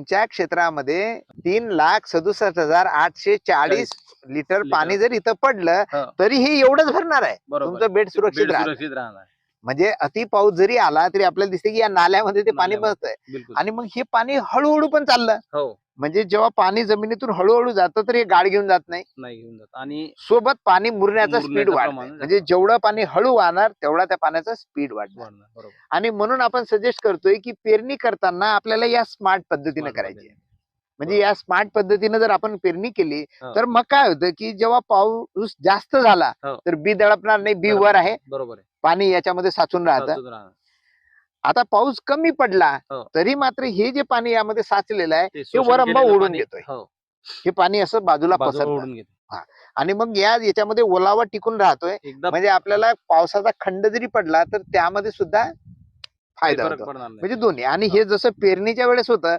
आमच्या क्षेत्रामध्ये 3,67,840 लिटर पाणी जर इथं पडलं तरी हे एवढंच भरणार आहे. तुमचं बेड सुरक्षित राहणार. म्हणजे अति पाऊस जरी आला तरी आपल्याला दिसते की या नाल्यामध्ये ते पाणी बसतंय आणि मग हे पाणी हळूहळू पण चाललं. म्हणजे जेव्हा पाणी जमिनीतून हळूहळू जातं तर हे गाड घेऊन जात नाही आणि सोबत पाणी मुरण्याचं स्पीड वाढतं. म्हणजे जेवढं पाणी हळू वाहणार तेवढा त्या पाण्याचा स्पीड वाढणार. आणि म्हणून आपण सजेस्ट करतोय की पेरणी करताना आपल्याला या स्मार्ट पद्धतीने करायची आहे. म्हणजे या स्मार्ट पद्धतीने जर आपण पेरणी केली तर मग काय होतं की जेव्हा पाऊस जास्त झाला तर बी दडपणार नाही, बी वर आहे, पाणी याच्यामध्ये साचून राहतं. आता पाऊस कमी पडला तरी मात्र हे जे पाणी यामध्ये साचलेलं आहे हे वरंबा ओढून घेतोय. हे पाणी असं बाजूला पसरतं आणि मग याच्यामध्ये ओलावा टिकून राहतोय. म्हणजे आपल्याला पावसाचा खंड जरी पडला तर त्यामध्ये सुद्धा फायदा होतो. म्हणजे दोन्ही. आणि हे जसं पेरणीच्या वेळेस होतं